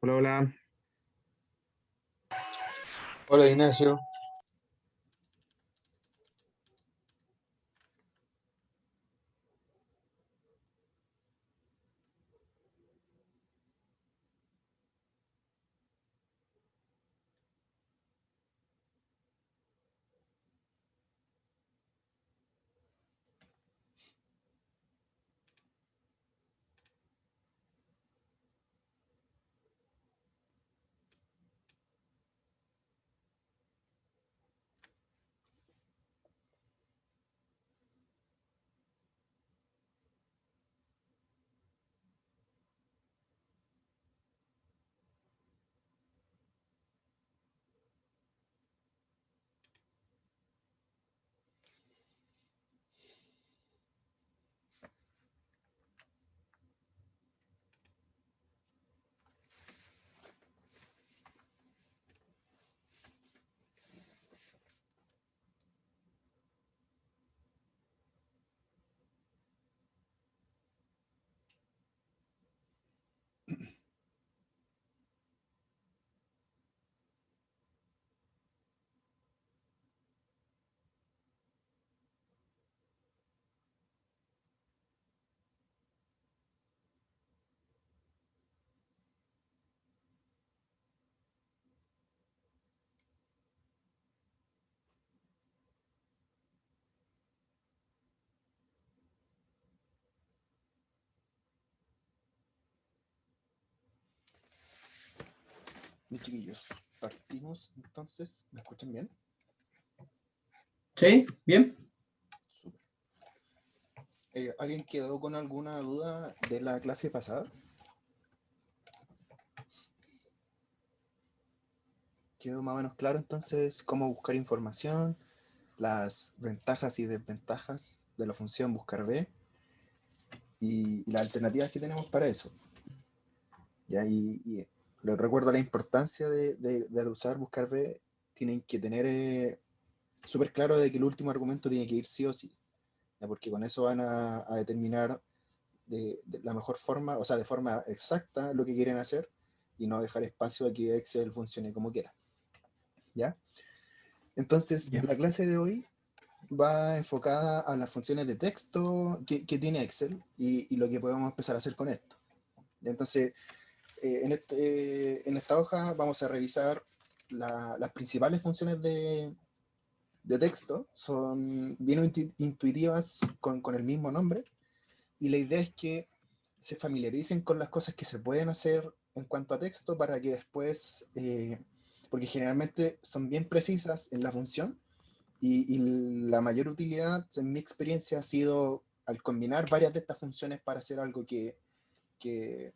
Hola, hola. Hola Ignacio. Y chiquillos, partimos entonces. ¿Me escuchan bien? Sí, bien. Súper. ¿Alguien quedó con alguna duda de la clase pasada? ¿Quedó más o menos claro entonces cómo buscar información, las ventajas y desventajas de la función buscar B y las alternativas que tenemos para eso? ¿Ya? Y les recuerdo la importancia de usar buscar B. Tienen que tener súper claro de que el último argumento tiene que ir sí o sí, ¿ya? Porque con eso van a determinar de la mejor forma, o sea, de forma exacta lo que quieren hacer y no dejar espacio a que Excel funcione como quiera. ¿Ya? Entonces, Ya. la clase de hoy va enfocada a las funciones de texto que tiene Excel y lo que podemos empezar a hacer con esto. Entonces, en esta hoja vamos a revisar las principales funciones de texto. Son bien intuitivas con el mismo nombre, y la idea es que se familiaricen con las cosas que se pueden hacer en cuanto a texto para que después, porque generalmente son bien precisas en la función, y la mayor utilidad en mi experiencia ha sido al combinar varias de estas funciones para hacer algo que, que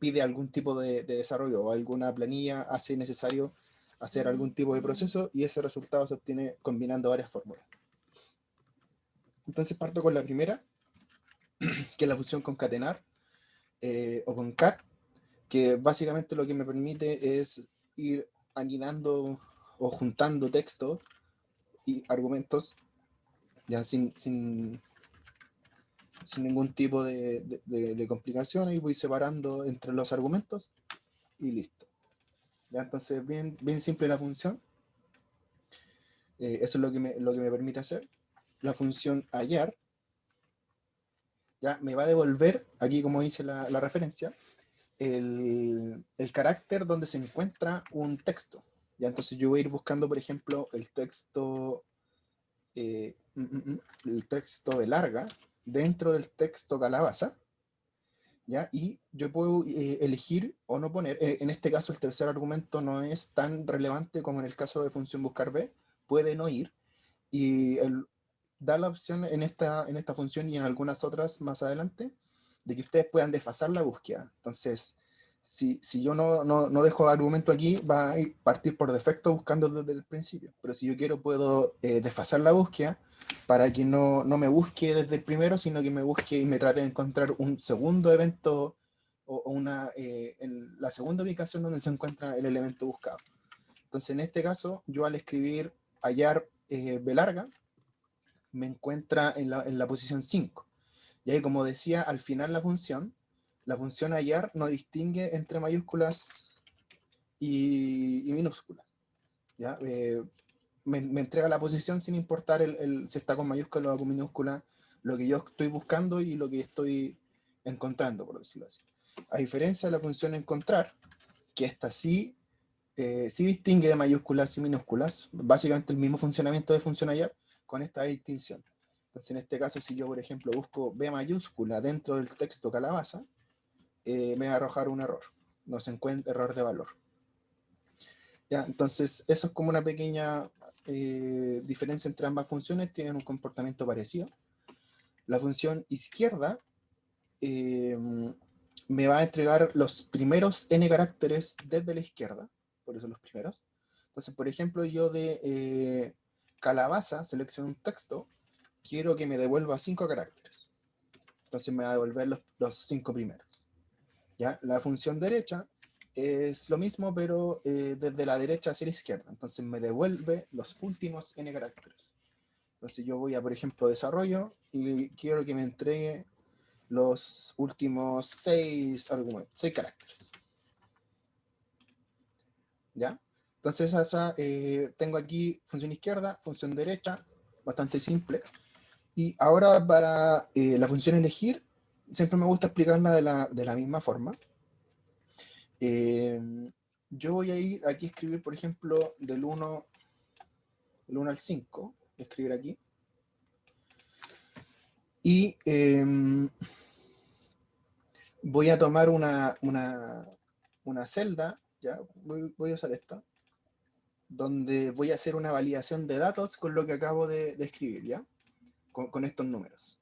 pide algún tipo de desarrollo, o alguna planilla hace necesario hacer algún tipo de proceso, y ese resultado se obtiene combinando varias fórmulas. Entonces parto con la primera, que es la función concatenar, o concat, que básicamente lo que me permite es ir añadiendo o juntando texto y argumentos ya sin ningún tipo de complicaciones, y voy separando entre los argumentos y listo. Ya, entonces bien simple la función. Eso es lo que me permite hacer. La función hallar ya me va a devolver, aquí como dice la referencia, el carácter donde se encuentra un texto. Ya, entonces yo voy a ir buscando, por ejemplo, el texto el texto de larga dentro del texto calabaza, ¿ya? Y yo puedo elegir o no poner. En este caso el tercer argumento no es tan relevante como en el caso de función buscar B, puede no ir, y da la opción en esta función y en algunas otras más adelante de que ustedes puedan desfasar la búsqueda. Entonces, si yo no dejo argumento aquí, va a partir por defecto buscando desde el principio. Pero si yo quiero, puedo desfasar la búsqueda para que no me busque desde el primero, sino que me busque y me trate de encontrar un segundo evento o en la segunda ubicación donde se encuentra el elemento buscado. Entonces, en este caso, yo al escribir hallar B larga, me encuentra en la posición 5. Y ahí, como decía, al final la función, la función hallar no distingue entre mayúsculas y minúsculas, ¿ya? Me entrega la posición sin importar si está con mayúscula o con minúscula, lo que yo estoy buscando y lo que estoy encontrando, por decirlo así. A diferencia de la función encontrar, que esta sí, sí distingue de mayúsculas y minúsculas, básicamente el mismo funcionamiento de función hallar, con esta distinción. Entonces, en este caso, si yo, por ejemplo, busco B mayúscula dentro del texto calabaza, me va a arrojar un error. No se encuentra error de valor. ¿Ya? Entonces, eso es como una pequeña diferencia entre ambas funciones, tienen un comportamiento parecido. La función izquierda me va a entregar los primeros n caracteres desde la izquierda, por eso los primeros. Entonces, por ejemplo, yo de calabaza selecciono un texto, quiero que me devuelva 5 caracteres. Entonces me va a devolver los 5 primeros. ¿Ya? La función derecha es lo mismo, pero desde la derecha hacia la izquierda. Entonces me devuelve los últimos n caracteres. Entonces yo voy a, por ejemplo, desarrollo y quiero que me entregue los últimos 6 argumentos, 6 caracteres. ¿Ya? Entonces tengo aquí función izquierda, función derecha, bastante simple. Y ahora para la función elegir, siempre me gusta explicarla de la misma forma. Yo voy a ir aquí a escribir, por ejemplo, del 1 al 5, escribir aquí. Y voy a tomar una celda, ¿ya? Voy a usar esta, donde voy a hacer una validación de datos con lo que acabo de escribir, ¿ya? Con estos números.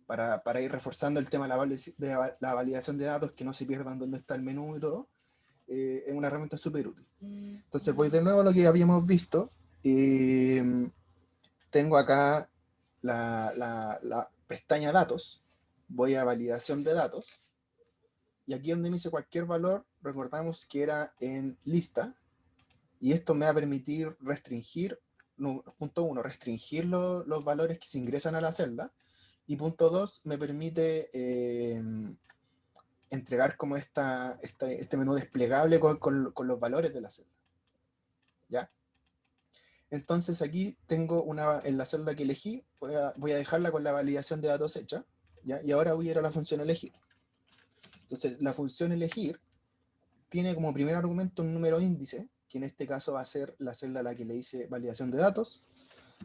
Para ir reforzando el tema de la validación de datos, que no se pierdan dónde está el menú y todo. Es una herramienta súper útil. Entonces voy de nuevo a lo que habíamos visto. Tengo acá la pestaña datos. Voy a validación de datos. Y aquí donde me dice cualquier valor, recordamos que era en lista. Y esto me va a permitir restringir, punto 1, restringir los valores que se ingresan a la celda. Y punto 2, me permite entregar como este menú desplegable con los valores de la celda. ¿Ya? Entonces aquí tengo en la celda que elegí, voy a dejarla con la validación de datos hecha, ¿ya? Y ahora voy a ir a la función elegir. Entonces la función elegir tiene como primer argumento un número índice, que en este caso va a ser la celda a la que le hice validación de datos,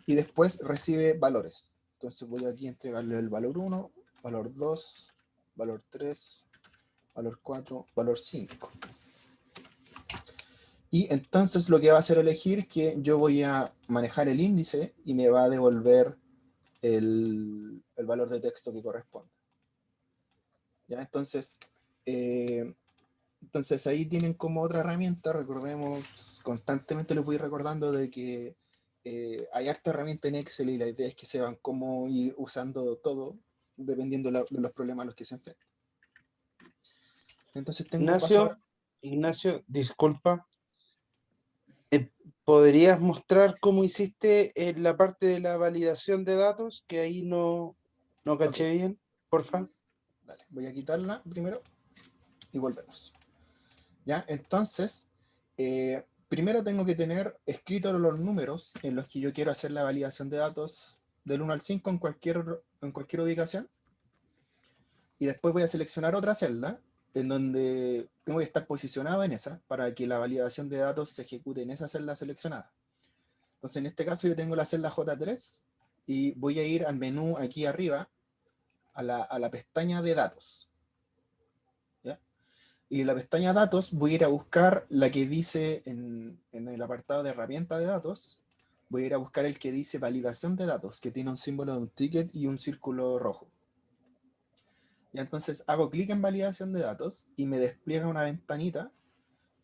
y después recibe valores. Entonces voy aquí a entregarle el valor 1, valor 2, valor 3, valor 4, valor 5. Y entonces lo que va a hacer elegir que yo voy a manejar el índice y me va a devolver el valor de texto que corresponde. ¿Ya? Entonces ahí tienen como otra herramienta, recordemos, constantemente les voy recordando de que hay harta herramienta en Excel y la idea es que sepan cómo ir usando todo dependiendo de los problemas a los que se enfrentan. Entonces paso ahora. Ignacio, disculpa. ¿Podrías mostrar cómo hiciste la parte de la validación de datos? Que ahí no caché Okay. bien, porfa. Dale, voy a quitarla primero y volvemos. ¿Ya? Entonces, primero tengo que tener escritos los números en los que yo quiero hacer la validación de datos del 1 al 5 en cualquier ubicación. Y después voy a seleccionar otra celda en donde tengo que estar posicionado en esa para que la validación de datos se ejecute en esa celda seleccionada. Entonces en este caso yo tengo la celda J3 y voy a ir al menú aquí arriba a la pestaña de datos. ¿Ya? Y en la pestaña datos voy a ir a buscar la que dice en el apartado de herramienta de datos, voy a ir a buscar el que dice validación de datos, que tiene un símbolo de un ticket y un círculo rojo. Y entonces hago clic en validación de datos y me despliega una ventanita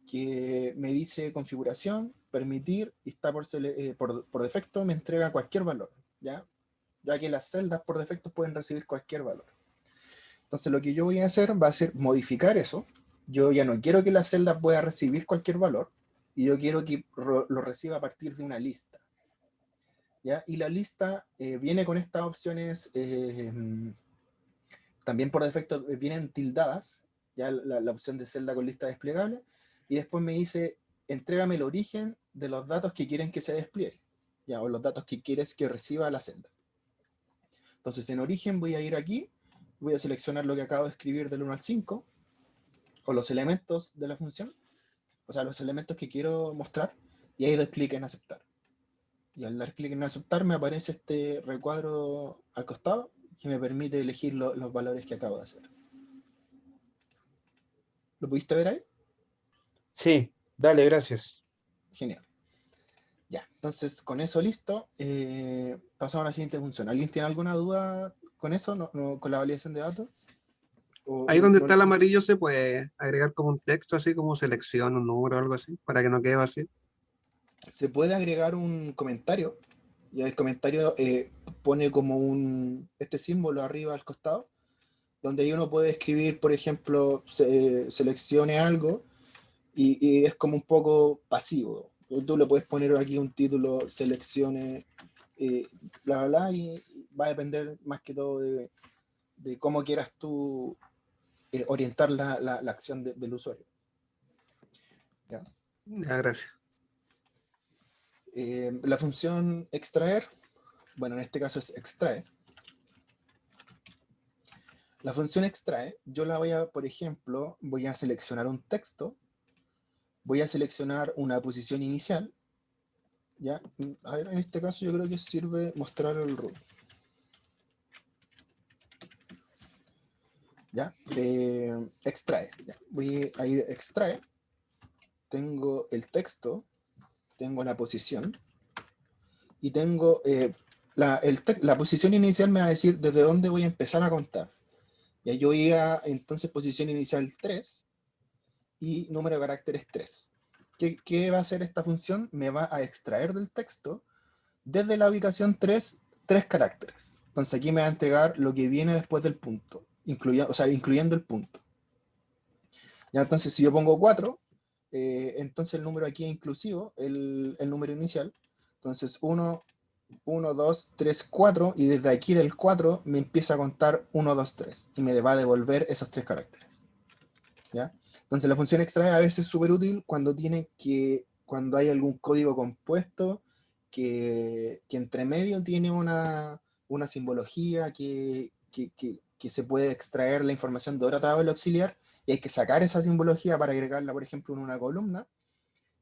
que me dice configuración, permitir, y está por defecto me entrega cualquier valor, ¿ya? Ya que las celdas por defecto pueden recibir cualquier valor. Entonces lo que yo voy a hacer va a ser modificar eso. Yo ya no quiero que la celda pueda recibir cualquier valor, y yo quiero que lo reciba a partir de una lista. ¿Ya? Y la lista viene con estas opciones, también por defecto vienen tildadas, ya la opción de celda con lista desplegable, y después me dice, entrégame el origen de los datos que quieren que se despliegue, ya, o los datos que quieres que reciba la celda. Entonces en origen voy a ir aquí, voy a seleccionar lo que acabo de escribir del 1 al 5, o los elementos de la función, o sea, los elementos que quiero mostrar, y ahí doy clic en aceptar. Y al dar clic en aceptar me aparece este recuadro al costado que me permite elegir los valores que acabo de hacer. ¿Lo pudiste ver ahí? Sí, dale, gracias. Genial. Ya, entonces con eso listo, pasamos a la siguiente función. ¿Alguien tiene alguna duda con eso, con la validación de datos? Ahí donde está el amarillo se puede agregar como un texto, así como selección, un número o algo así, para que no quede vacío. Se puede agregar un comentario, y el comentario pone como este símbolo arriba al costado, donde ahí uno puede escribir, por ejemplo, seleccione algo, y es como un poco pasivo. Tú le puedes poner aquí un título, seleccione, bla, bla, bla, y va a depender más que todo de cómo quieras tú orientar la acción del usuario. ¿Ya? Ya, gracias. La función extraer, bueno, en este caso es extrae. La función extrae, yo la voy a, por ejemplo, voy a seleccionar un texto, voy a seleccionar una posición inicial, ¿ya? A ver, en este caso yo creo que sirve mostrar el root. ¿Ya? Extrae. ¿Ya? Voy a ir extrae. Tengo el texto, tengo la posición, y tengo la posición inicial me va a decir desde dónde voy a empezar a contar. Ya yo voy a, entonces, posición inicial 3 y número de caracteres 3. ¿Qué va a hacer esta función? Me va a extraer del texto desde la ubicación 3 caracteres. Entonces aquí me va a entregar lo que viene después del punto, incluyendo el punto. Ya, entonces si yo pongo 4, entonces el número aquí es inclusivo, el número inicial. Entonces 1, 2, 3, 4, y desde aquí del 4 me empieza a contar 1, 2, 3, y me va a devolver esos 3 caracteres. ¿Ya? Entonces la función extrae a veces es súper útil cuando hay algún código compuesto que entre medio tiene una simbología que se puede extraer la información de otra tabla auxiliar, y hay que sacar esa simbología para agregarla, por ejemplo, en una columna,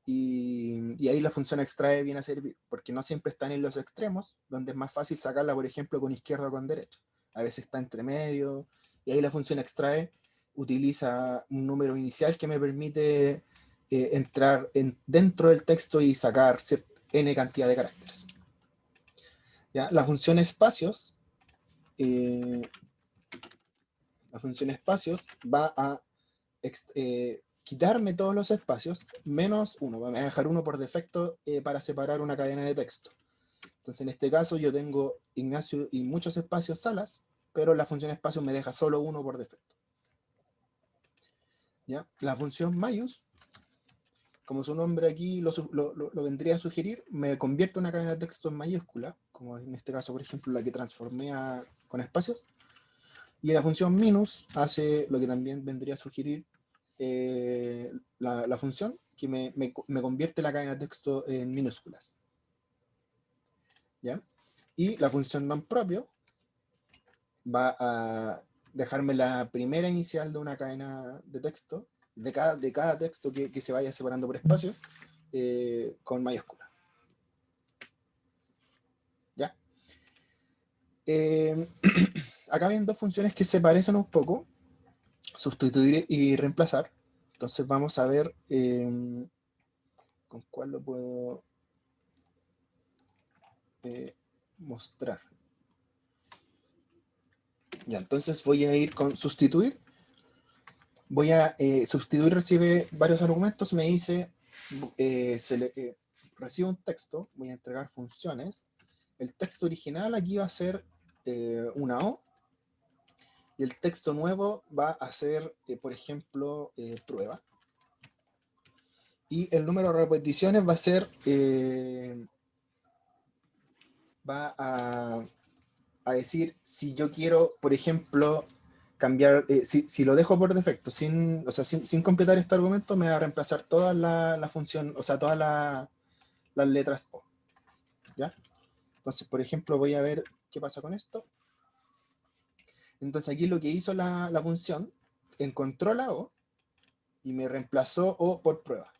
y ahí la función extrae viene a servir, porque no siempre están en los extremos, donde es más fácil sacarla, por ejemplo, con izquierda o con derecha. A veces está entre medio, y ahí la función extrae utiliza un número inicial que me permite entrar dentro del texto y sacar n cantidad de caracteres. ¿Ya? La función espacios va a quitarme todos los espacios menos uno. Me va a dejar uno por defecto para separar una cadena de texto. Entonces en este caso yo tengo Ignacio y muchos espacios salas, pero la función espacios me deja solo uno por defecto. ¿Ya? La función mayus, como su nombre aquí lo vendría a sugerir, me convierte una cadena de texto en mayúscula, como en este caso, por ejemplo, la que transformé con espacios. Y la función minus hace lo que también vendría a sugerir la función, que me convierte la cadena de texto en minúsculas. ¿Ya? Y la función non-propio va a dejarme la primera inicial de una cadena de texto, de cada texto que se vaya separando por espacio, con mayúscula. ¿Ya? Acá vienen dos funciones que se parecen un poco, sustituir y reemplazar. Entonces vamos a ver con cuál lo puedo mostrar. Ya, entonces voy a ir con sustituir. Voy a sustituir, recibe varios argumentos, me dice, recibe un texto, voy a entregar funciones. El texto original aquí va a ser una O, y el texto nuevo va a ser, por ejemplo, prueba. Y el número de repeticiones va a ser, va a decir si yo quiero, por ejemplo, cambiar, si lo dejo por defecto, sin completar este argumento, me va a reemplazar toda la función, o sea, todas las letras O. ¿Ya? Entonces, por ejemplo, voy a ver qué pasa con esto. Entonces aquí lo que hizo la función, encontró la O y me reemplazó O por prueba.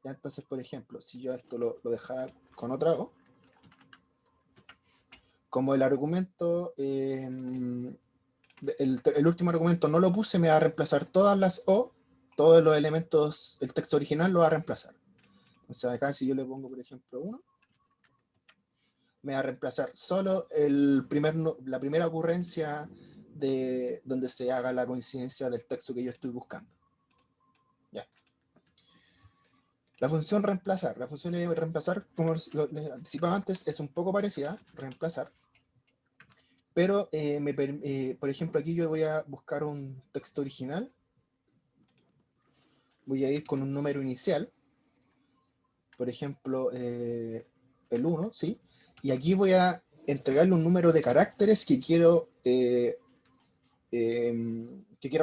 ¿Ya? Entonces, por ejemplo, si yo esto lo dejara con otra O, como el argumento, el último argumento no lo puse, me va a reemplazar todas las O, todos los elementos, el texto original lo va a reemplazar. O sea, acá si yo le pongo, por ejemplo, 1, me va a reemplazar solo la primera ocurrencia de donde se haga la coincidencia del texto que yo estoy buscando. Ya. La función de reemplazar, como les anticipaba antes, es un poco parecida, reemplazar. Pero, por ejemplo, aquí yo voy a buscar un texto original. Voy a ir con un número inicial. Por ejemplo, el 1, ¿sí? Y aquí voy a entregarle un número de caracteres que quiero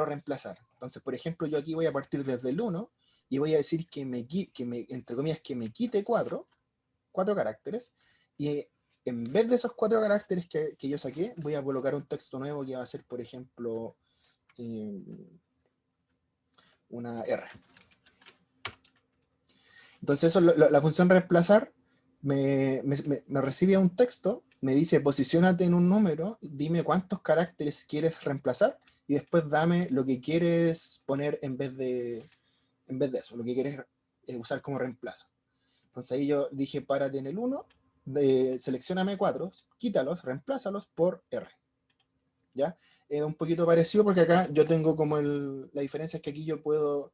reemplazar. Entonces, por ejemplo, yo aquí voy a partir desde el 1 y voy a decir entre comillas, que me quite 4 caracteres, y en vez de esos 4 caracteres que yo saqué, voy a colocar un texto nuevo que va a ser, por ejemplo, una R. Entonces eso, la función reemplazar me recibe un texto, me dice posiciónate en un número, dime cuántos caracteres quieres reemplazar, y después dame lo que quieres poner en vez de eso, lo que quieres usar como reemplazo. Entonces ahí yo dije párate en el 1, seleccioname 4, quítalos, reemplázalos por R. ¿Ya? Es un poquito parecido porque acá yo tengo como la diferencia es que aquí yo puedo,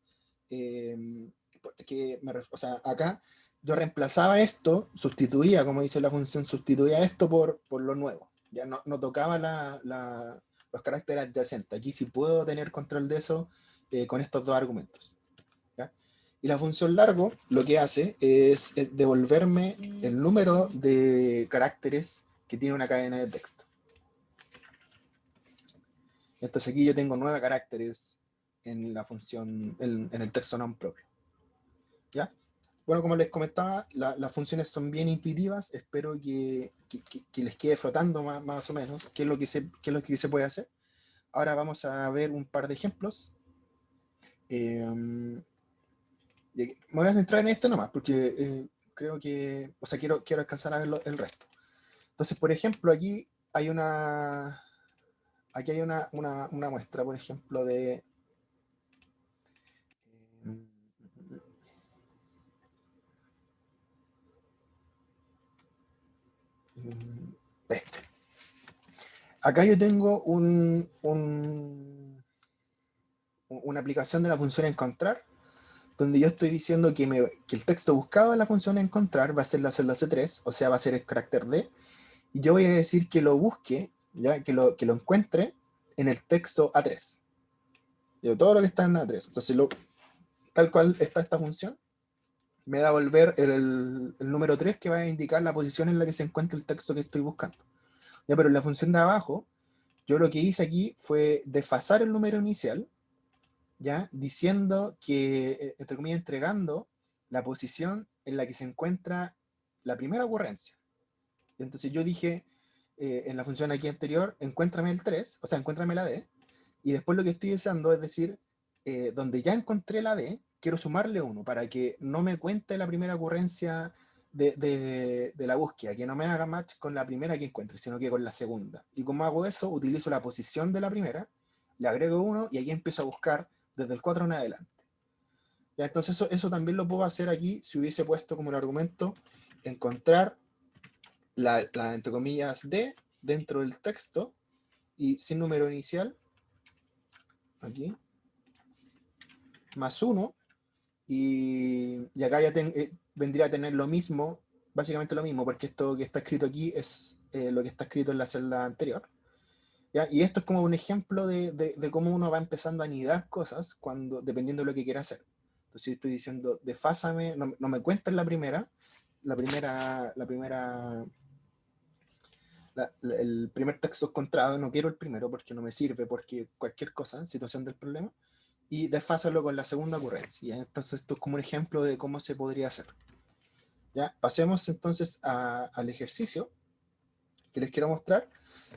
o sea, acá yo reemplazaba esto, sustituía, como dice la función, sustituía esto por lo nuevo. Ya no tocaba los caracteres adyacentes. Aquí sí puedo tener control de eso con estos dos argumentos. ¿Ya? Y la función largo lo que hace es devolverme el número de caracteres que tiene una cadena de texto. Entonces aquí yo tengo 9 caracteres en la función, en el texto non propio. ¿Ya? Bueno, como les comentaba, las funciones son bien intuitivas. Espero que les quede flotando más o menos qué es lo que se puede hacer. Ahora vamos a ver un par de ejemplos. Me voy a centrar en esto nomás, porque creo que, o sea, quiero alcanzar a ver el resto. Entonces, por ejemplo, aquí hay una muestra, por ejemplo, de este. Acá yo tengo una aplicación de la función encontrar, donde yo estoy diciendo que el texto buscado en la función encontrar va a ser la celda C3, o sea, va a ser el carácter D, y yo voy a decir que lo busque, ¿ya? Que lo encuentre en el texto A3. Todo lo que está en A3. Entonces, tal cual está esta función, me da a volver el número 3 que va a indicar la posición en la que se encuentra el texto que estoy buscando. Ya, pero en la función de abajo, yo lo que hice aquí fue desfasar el número inicial, ¿ya? Diciendo que, entre comillas, entregando la posición en la que se encuentra la primera ocurrencia. Entonces yo dije, en la función aquí anterior, encuéntrame el 3, o sea, encuéntrame la D, y después lo que estoy usando es decir, donde ya encontré la D, quiero sumarle 1, para que no me cuente la primera ocurrencia de la búsqueda, que no me haga match con la primera que encuentre, sino que con la segunda. Y como hago eso, utilizo la posición de la primera, le agrego 1, y aquí empiezo a buscar desde el 4 en adelante. ¿Ya? Entonces eso también lo puedo hacer aquí, si hubiese puesto como un argumento, encontrar la entre comillas, D dentro del texto, y sin número inicial, aquí, más 1, y acá ya vendría a tener lo mismo, básicamente lo mismo, porque esto que está escrito aquí es lo que está escrito en la celda anterior. ¿Ya? Y esto es como un ejemplo de cómo uno va empezando a anidar cosas dependiendo de lo que quiera hacer. Entonces estoy diciendo, desfásame, no me cuenten la primera el primer texto encontrado, no quiero el primero porque no me sirve, porque cualquier cosa, situación del problema, y desfásalo con la segunda ocurrencia. ¿Ya? Entonces esto es como un ejemplo de cómo se podría hacer. ¿Ya? Pasemos entonces al ejercicio que les quiero mostrar.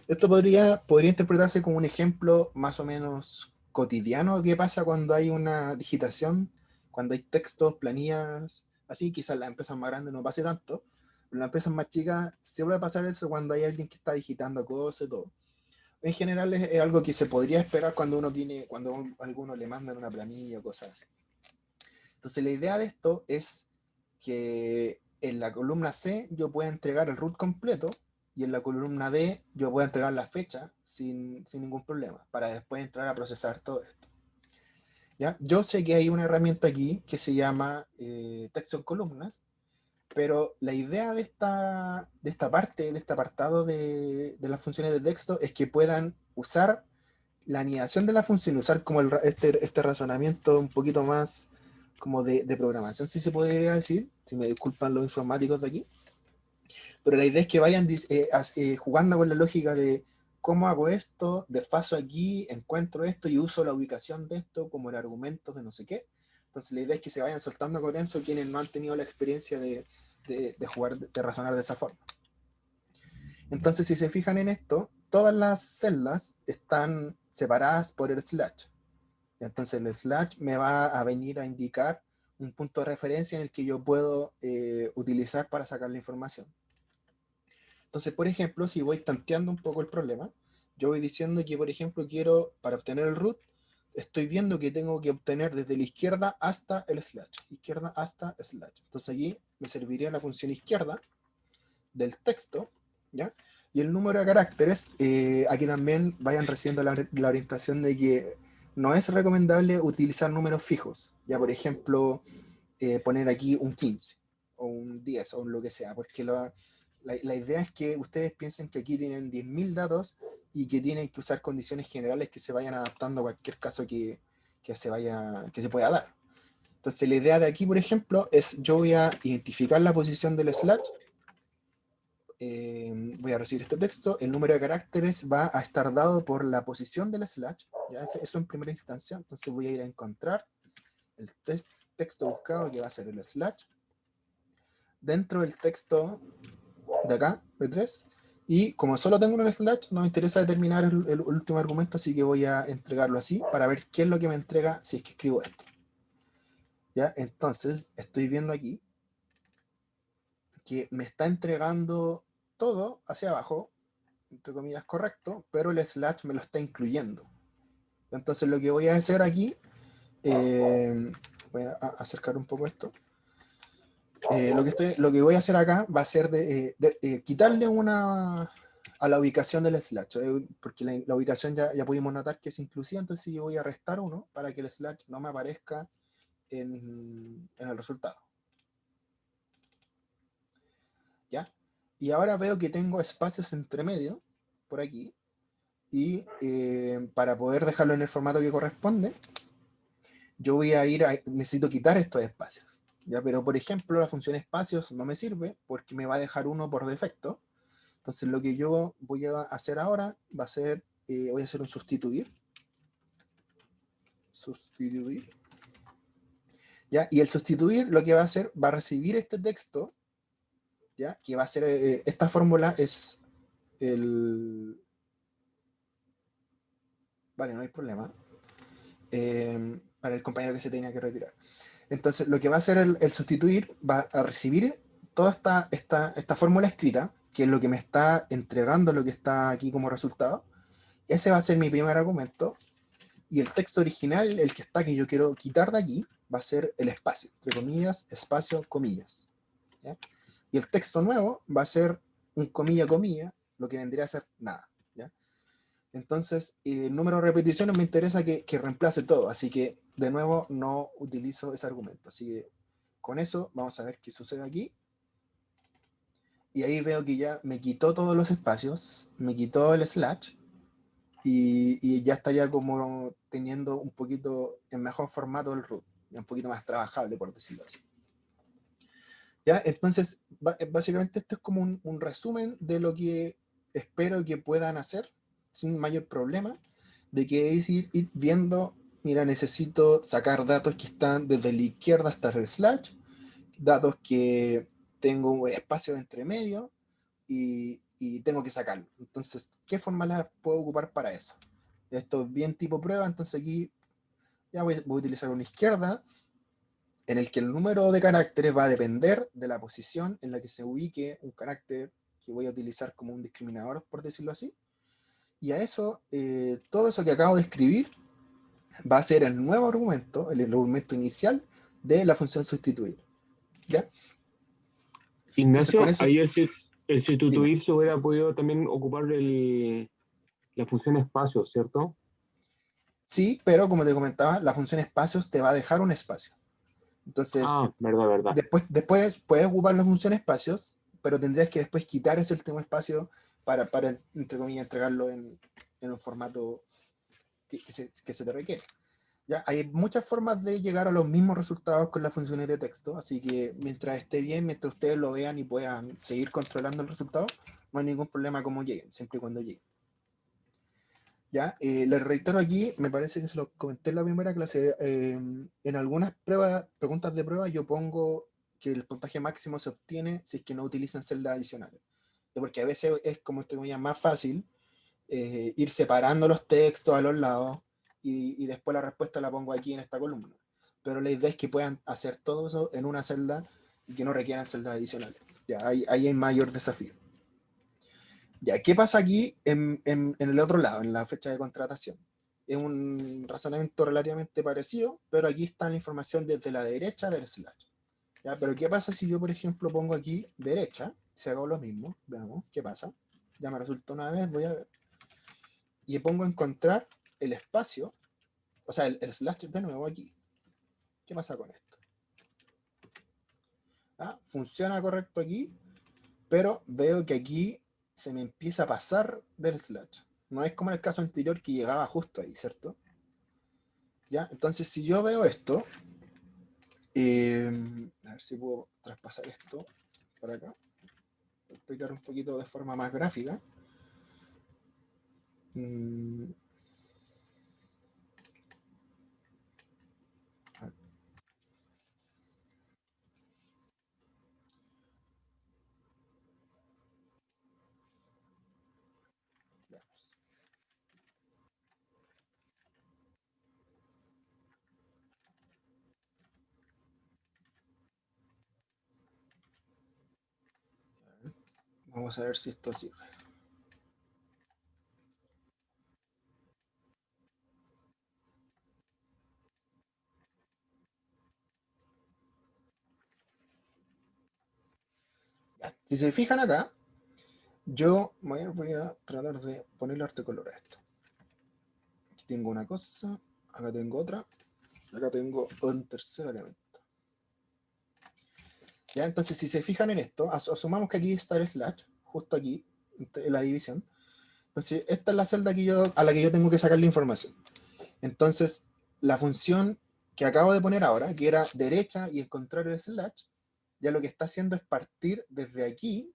Esto podría interpretarse como un ejemplo más o menos cotidiano de qué pasa cuando hay una digitación, cuando hay textos, planillas, así. Quizás las empresas más grandes no pase tanto, pero las empresas más chicas se puede pasar eso cuando hay alguien que está digitando cosas y todo. En general es algo que se podría esperar cuando a alguno le mandan una planilla o cosas así. Entonces la idea de esto es que en la columna C yo pueda entregar el root completo, y en la columna D yo puedo entregar la fecha sin ningún problema, para después entrar a procesar todo esto. ¿Ya? Yo sé que hay una herramienta aquí que se llama texto en columnas, pero la idea de esta parte, de este apartado de las funciones de texto, es que puedan usar la anidación de la función, usar como este razonamiento un poquito más como de programación, si se podría decir, si me disculpan los informáticos de aquí. Pero la idea es que vayan jugando con la lógica de cómo hago esto, desfaso aquí, encuentro esto y uso la ubicación de esto como el argumento de no sé qué. Entonces la idea es que se vayan soltando con eso quienes no han tenido la experiencia de jugar, de razonar de esa forma. Entonces si se fijan en esto, todas las celdas están separadas por el slash. Entonces el slash me va a venir a indicar un punto de referencia en el que yo puedo utilizar para sacar la información. Entonces, por ejemplo, si voy tanteando un poco el problema, yo voy diciendo que, por ejemplo, quiero, para obtener el root, estoy viendo que tengo que obtener desde la izquierda hasta el slash. Izquierda hasta slash. Entonces aquí me serviría la función izquierda del texto, ¿ya? Y el número de caracteres, aquí también vayan recibiendo la orientación de que no es recomendable utilizar números fijos. Ya, por ejemplo, poner aquí un 15 o un 10 o lo que sea, porque la idea es que ustedes piensen que aquí tienen 10.000 datos y que tienen que usar condiciones generales que se vayan adaptando a cualquier caso que se pueda dar. Entonces la idea de aquí, por ejemplo, es yo voy a identificar la posición del slash, voy a recibir este texto, el número de caracteres va a estar dado por la posición del slash, ¿ya? Eso en primera instancia. Entonces voy a ir a encontrar el texto buscado, que va a ser el slash, dentro del texto de acá, B3, y como solo tengo un slash, no me interesa determinar el último argumento, así que voy a entregarlo así, para ver qué es lo que me entrega si es que escribo esto. ¿Ya? Entonces, estoy viendo aquí que me está entregando todo hacia abajo, entre comillas correcto, pero el slash me lo está incluyendo. Entonces lo que voy a hacer aquí, voy a acercar un poco esto. Lo que voy a hacer acá va a ser quitarle a la ubicación del slash, porque la ubicación ya pudimos notar que es inclusiva, entonces yo voy a restar uno para que el slash no me aparezca en el resultado. ¿Ya? Y ahora veo que tengo espacios entre medio, por aquí, y para poder dejarlo en el formato que corresponde, yo voy a necesito quitar estos espacios. ¿Ya? Pero por ejemplo la función espacios no me sirve porque me va a dejar uno por defecto. Entonces lo que yo voy a hacer ahora va a ser, voy a hacer un sustituir. ¿Ya? Y el sustituir lo que va a hacer, va a recibir este texto, ¿ya? Que va a ser, esta fórmula es vale, no hay problema. Para el compañero que se tenía que retirar. Entonces lo que va a hacer el sustituir, va a recibir toda esta fórmula escrita, que es lo que me está entregando lo que está aquí como resultado. Ese va a ser mi primer argumento, y el texto original, el que está, que yo quiero quitar de aquí, va a ser el espacio, entre comillas, espacio, comillas, ¿ya? Y el texto nuevo va a ser un comilla, comilla, lo que vendría a ser nada, ¿ya? Entonces, el número de repeticiones me interesa que reemplace todo, así que de nuevo no utilizo ese argumento. Así que con eso vamos a ver qué sucede aquí. Y ahí veo que ya me quitó todos los espacios, me quitó el slash, y ya estaría como teniendo un poquito en mejor formato el root, un poquito más trabajable, por decirlo así. ¿Ya? Entonces, básicamente esto es como un resumen de lo que espero que puedan hacer sin mayor problema, de que es ir viendo, mira, necesito sacar datos que están desde la izquierda hasta el slash, datos que tengo un espacio entre medio y tengo que sacarlo. Entonces, ¿qué fórmulas puedo ocupar para eso? Esto es bien tipo prueba, entonces aquí ya voy a utilizar una izquierda, en el que el número de caracteres va a depender de la posición en la que se ubique un carácter que voy a utilizar como un discriminador, por decirlo así. Y a eso, todo eso que acabo de escribir va a ser el nuevo argumento, el argumento inicial de la función sustituir. ¿Ya? Entonces, con Ignacio, eso, ahí el dime. sustituir se hubiera podido también ocupar la función espacio, ¿cierto? Sí, pero como te comentaba, la función espacios te va a dejar un espacio. Entonces, Ah, verdad, verdad. después puedes ocupar la función espacios, pero tendrías que después quitar ese último espacio para entre comillas, entregarlo en un formato que se te requiere. ¿Ya? Hay muchas formas de llegar a los mismos resultados con las funciones de texto, así que mientras esté bien, mientras ustedes lo vean y puedan seguir controlando el resultado, no hay ningún problema cómo lleguen, siempre y cuando lleguen. ¿Ya? Les reitero aquí, me parece que se lo comenté en la primera clase, en algunas preguntas de prueba yo pongo que el puntaje máximo se obtiene si es que no utilizan celdas adicionales. Porque a veces es como entre comillas más fácil ir separando los textos a los lados y después la respuesta la pongo aquí en esta columna. Pero la idea es que puedan hacer todo eso en una celda y que no requieran celdas adicionales. Ya, ahí hay mayor desafío. Ya, ¿qué pasa aquí en el otro lado, en la fecha de contratación? Es un razonamiento relativamente parecido, pero aquí está la información desde la derecha del slash. ¿Ya? Pero ¿qué pasa si yo, por ejemplo, pongo aquí derecha? Si hago lo mismo, veamos, ¿qué pasa? Ya me resultó una vez, voy a ver. Y pongo encontrar el espacio, o sea, el slash de nuevo aquí. ¿Qué pasa con esto? ¿Ah? Funciona correcto aquí, pero veo que aquí se me empieza a pasar del slash. No es como en el caso anterior que llegaba justo ahí, ¿cierto? ¿Ya? Entonces, si yo veo esto, a ver si puedo traspasar esto por acá, voy a explicar un poquito de forma más gráfica. Vamos a ver si esto sirve. Ya. Si se fijan acá, yo voy a tratar de ponerle arte color a esto. Aquí tengo una cosa, acá tengo otra, acá tengo un tercer elemento. ¿Ya? Entonces, si se fijan en esto, asumamos que aquí está el slash, justo aquí, en la división. Entonces, esta es la celda a la que yo tengo que sacar la información. Entonces, la función que acabo de poner ahora, que era derecha y encontrar el slash, ya lo que está haciendo es partir desde aquí,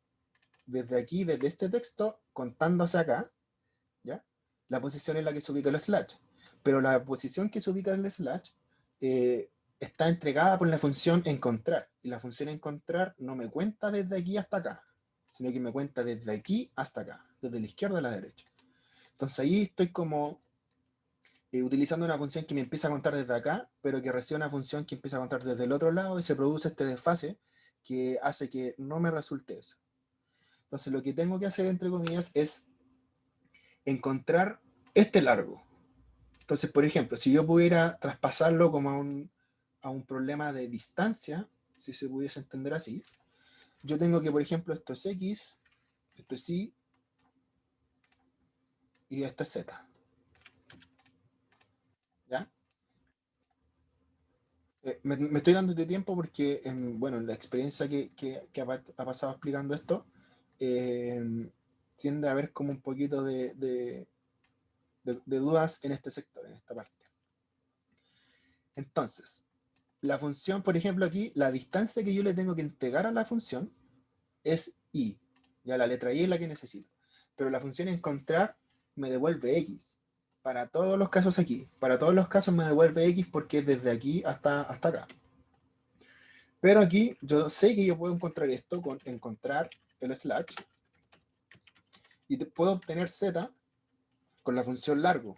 desde este texto, contando hacia acá, ¿ya? La posición en la que se ubica el slash. Pero la posición que se ubica en el slash está entregada por la función encontrar. Y la función encontrar no me cuenta desde aquí hasta acá, sino que me cuenta desde aquí hasta acá, desde la izquierda a la derecha. Entonces ahí estoy como utilizando una función que me empieza a contar desde acá, pero que recibe una función que empieza a contar desde el otro lado y se produce este desfase que hace que no me resulte eso. Entonces lo que tengo que hacer, entre comillas, es encontrar este largo. Entonces, por ejemplo, si yo pudiera traspasarlo como a un problema de distancia, si se pudiese entender así, yo tengo que, por ejemplo, esto es X, esto es Y, y esto es Z. ¿Ya? Me estoy dando de tiempo porque, bueno, la experiencia que ha pasado explicando esto, tiende a haber como un poquito de dudas en este sector, en esta parte. Entonces, la función, por ejemplo, aquí, la distancia que yo le tengo que entregar a la función es I. Ya la letra I es la que necesito. pero la función encontrar me devuelve X. Para todos los casos aquí. Para todos los casos me devuelve X porque es desde aquí hasta acá. Pero aquí yo sé que yo puedo encontrar esto con encontrar el slash. Y puedo obtener Z con la función largo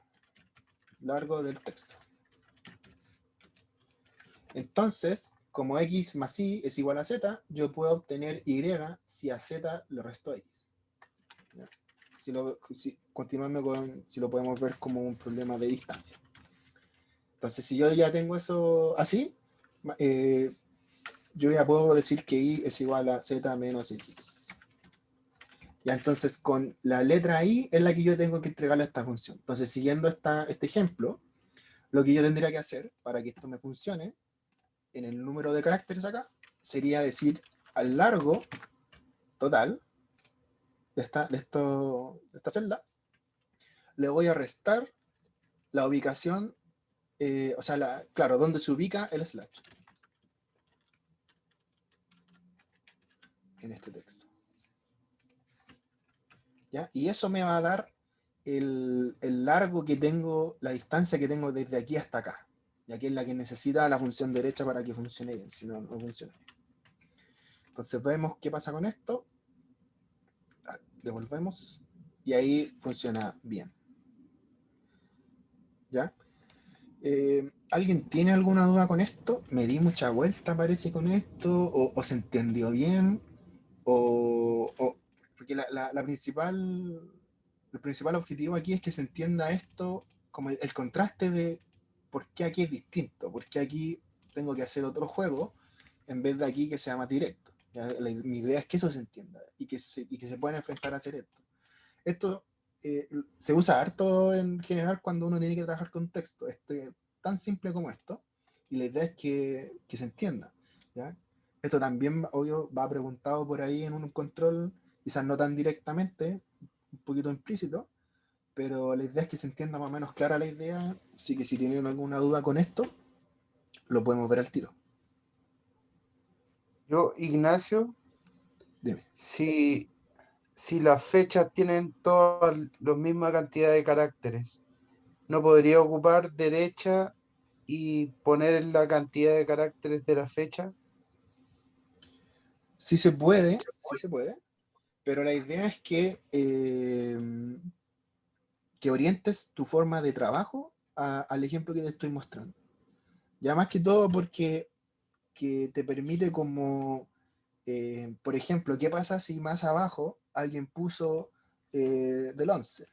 del texto. Entonces, como X más Y es igual a Z, yo puedo obtener Y si a Z le resto X. Continuando con, si lo podemos ver como un problema de distancia. Entonces, si yo ya tengo eso así, yo ya puedo decir que Y es igual a Z menos X. Ya, entonces con la letra I es la que yo tengo que entregarle a esta función. Entonces, siguiendo este ejemplo, lo que yo tendría que hacer para que esto me funcione en el número de caracteres acá, sería decir al largo total de esta celda, le voy a restar la ubicación, o sea, claro, donde se ubica el slash en este texto. ¿Ya? Y eso me va a dar el largo que tengo, la distancia que tengo desde aquí hasta acá. Y aquí es la que necesita la función derecha para que funcione bien, si no, no funciona bien. Entonces vemos qué pasa con esto. Devolvemos. Y ahí funciona bien. ¿Ya? ¿Alguien tiene alguna duda con esto? ¿Me di mucha vuelta, parece, con esto? ¿O se entendió bien? Porque el principal objetivo aquí es que se entienda esto como el contraste de por qué aquí es distinto, por qué aquí tengo que hacer otro juego en vez de aquí que sea más directo. Mi idea es que eso se entienda y que se puedan enfrentar a hacer esto. Esto se usa harto en general cuando uno tiene que trabajar con texto, tan simple como esto, y la idea es que se entienda, ¿ya? Esto también, obvio, va preguntado por ahí en un control, quizás no tan directamente, un poquito implícito, pero la idea es que se entienda más o menos clara la idea, así que si tienen alguna duda con esto, lo podemos ver al tiro. Yo, Ignacio, Dime. si las fechas tienen todas la misma cantidad de caracteres, ¿no podría ocupar derecha y poner la cantidad de caracteres de la fecha? Sí se puede, pero la idea es que orientes tu forma de trabajo al ejemplo que te estoy mostrando. Ya más que todo porque que te permite como, por ejemplo, ¿qué pasa si más abajo alguien puso del 11?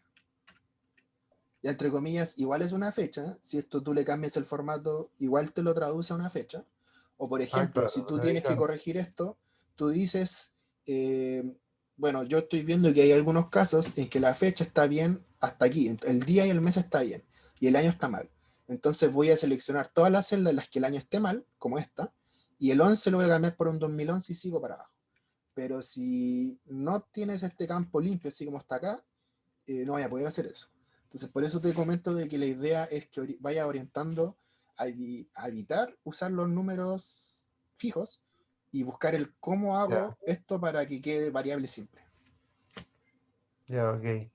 Ya entre comillas, igual es una fecha, si esto tú le cambias el formato, igual te lo traduce a una fecha. O por ejemplo, si tú tienes que corregir esto, tú dices, bueno, yo estoy viendo que hay algunos casos en que la fecha está bien hasta aquí, el día y el mes está bien, y el año está mal. Entonces voy a seleccionar todas las celdas en las que el año esté mal, como esta, y el 11 lo voy a cambiar por un 2011 y sigo para abajo. Pero si no tienes este campo limpio, así como está acá, no voy a poder hacer eso. Entonces, por eso te comento de que la idea es que vaya orientando a evitar usar los números fijos y buscar el cómo hago esto para que quede variable simple. Ya, ok.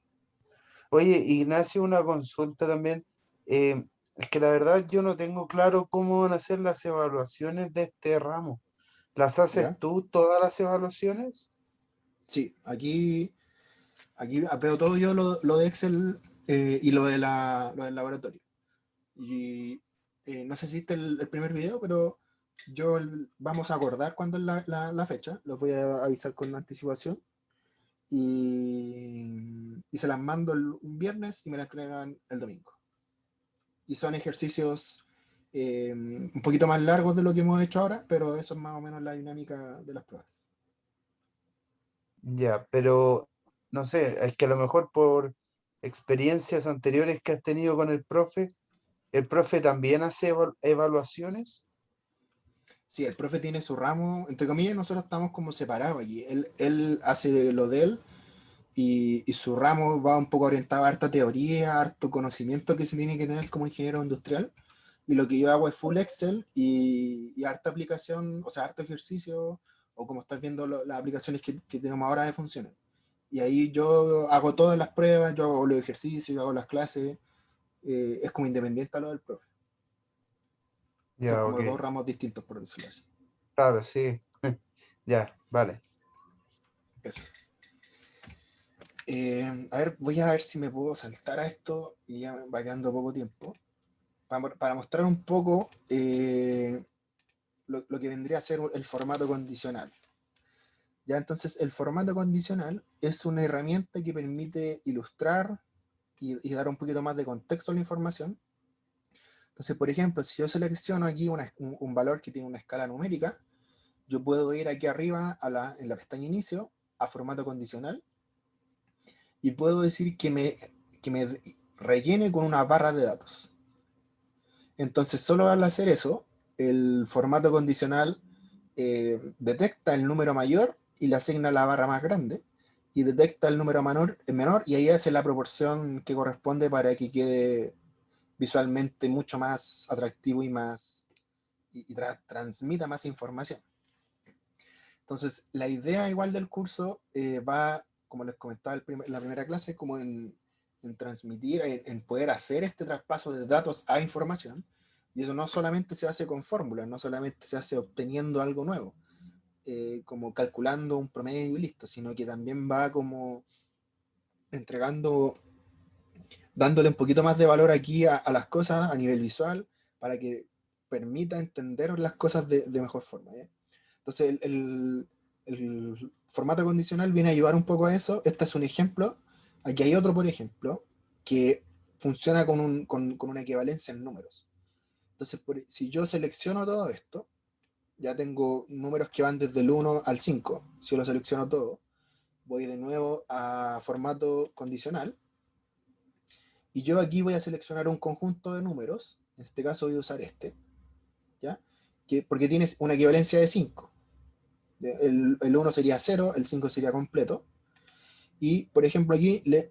Oye, Ignacio, una consulta también. Es que la verdad yo no tengo claro cómo van a ser las evaluaciones de este ramo. ¿Las haces ¿Ya? tú todas las evaluaciones? Sí, aquí veo todo yo lo de Excel y lo del laboratorio. Y no sé si viste el primer video, pero vamos a acordar cuándo es la fecha. Los voy a avisar con anticipación. Y se las mando un viernes y me las entregan el domingo. Y son ejercicios un poquito más largos de lo que hemos hecho ahora, pero eso es más o menos la dinámica de las pruebas. Ya, pero no sé, es que a lo mejor por experiencias anteriores que has tenido con el profe también hace evaluaciones. Sí, el profe tiene su ramo, entre comillas, nosotros estamos como separados aquí. Él hace lo de él y su ramo va un poco orientado a harta teoría, harto conocimiento que se tiene que tener como ingeniero industrial. Y lo que yo hago es full Excel y harta aplicación, o sea, harto ejercicio, o como estás viendo las aplicaciones que tenemos ahora de funciones. Y ahí yo hago todas las pruebas, yo hago los ejercicios, yo hago las clases. Es como independiente a lo del profe. Son Ya, como ok. dos ramos distintos, por decirlo así. Claro, sí. Ya, vale. Eso. A ver, voy a ver si me puedo saltar a esto y ya me va quedando poco tiempo. Para mostrar un poco lo que vendría a ser el formato condicional. Ya, entonces el formato condicional es una herramienta que permite ilustrar y dar un poquito más de contexto a la información. Entonces, por ejemplo, si yo selecciono aquí un valor que tiene una escala numérica, yo puedo ir aquí arriba en la pestaña inicio a formato condicional y puedo decir que me rellene con una barra de datos. Entonces, solo al hacer eso, el formato condicional detecta el número mayor y le asigna la barra más grande, y detecta el número menor y ahí hace la proporción que corresponde para que quede visualmente mucho más atractivo y transmita más información. Entonces, la idea igual del curso va, como les comentaba en la primera clase, como en transmitir, en poder hacer este traspaso de datos a información. Y eso no solamente se hace con fórmulas, no solamente se hace obteniendo algo nuevo, como calculando un promedio y listo, sino que también va como entregando, dándole un poquito más de valor aquí a las cosas a nivel visual, para que permita entender las cosas de mejor forma, ¿ya? Entonces el formato condicional viene a ayudar un poco a eso. Este es un ejemplo. Aquí hay otro, por ejemplo, que funciona con una equivalencia en números. Entonces, si yo selecciono todo esto, ya tengo números que van desde el 1 al 5. Si yo lo selecciono todo, voy de nuevo a formato condicional. Y yo aquí voy a seleccionar un conjunto de números. En este caso voy a usar este, ¿ya? Porque tiene una equivalencia de 5. El 1 sería 0, el 5 sería completo. Y, por ejemplo, aquí le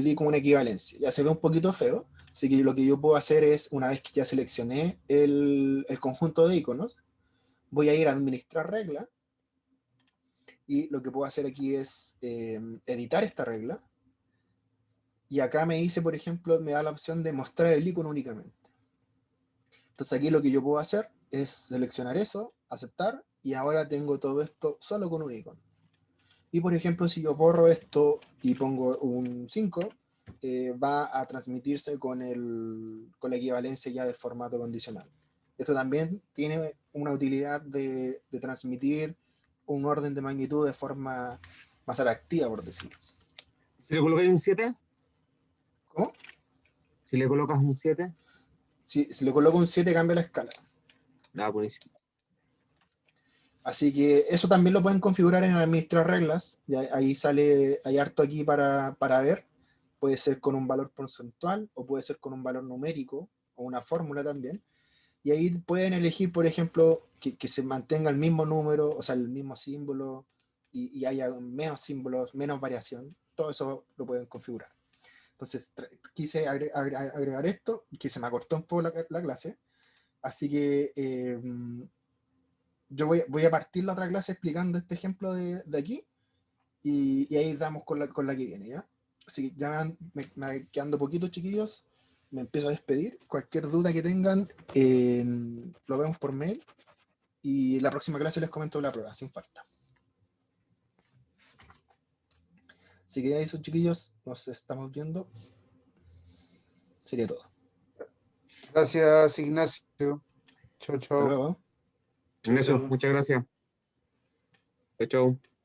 di como una equivalencia. Ya se ve un poquito feo, así que lo que yo puedo hacer es, una vez que ya seleccioné el conjunto de iconos, voy a ir a administrar regla, y lo que puedo hacer aquí es editar esta regla, y acá me dice, por ejemplo, me da la opción de mostrar el icono únicamente. Entonces aquí lo que yo puedo hacer es seleccionar eso, aceptar, y ahora tengo todo esto solo con un icono. Y por ejemplo, si yo borro esto y pongo un 5, va a transmitirse con la equivalencia ya del formato condicional. Esto también tiene una utilidad de transmitir un orden de magnitud de forma más atractiva, por decirlo así. ¿Si le colocas un 7? ¿Cómo? Si le colocas un 7. Si le coloco un 7 cambia la escala. Ah, buenísimo. Así que eso también lo pueden configurar en administrar reglas. Y ahí sale, hay harto aquí para ver. Puede ser con un valor porcentual o puede ser con un valor numérico o una fórmula también. Y ahí pueden elegir, por ejemplo, que se mantenga el mismo número, o sea, el mismo símbolo, y haya menos símbolos, menos variación. Todo eso lo pueden configurar. Entonces, quise agregar esto, que se me acortó un poco la clase. Así que yo voy a partir la otra clase explicando este ejemplo de aquí, y ahí damos con la que viene, ¿ya? Así que ya me van quedando poquitos, chiquillos. Me empiezo a despedir. Cualquier duda que tengan, lo vemos por mail. Y la próxima clase les comento la prueba, sin falta. Así que eso, chiquillos, nos estamos viendo. Sería todo. Gracias, Ignacio. Chau, Hasta chau. luego. Chau, En eso, chau. muchas gracias. Chao, chao.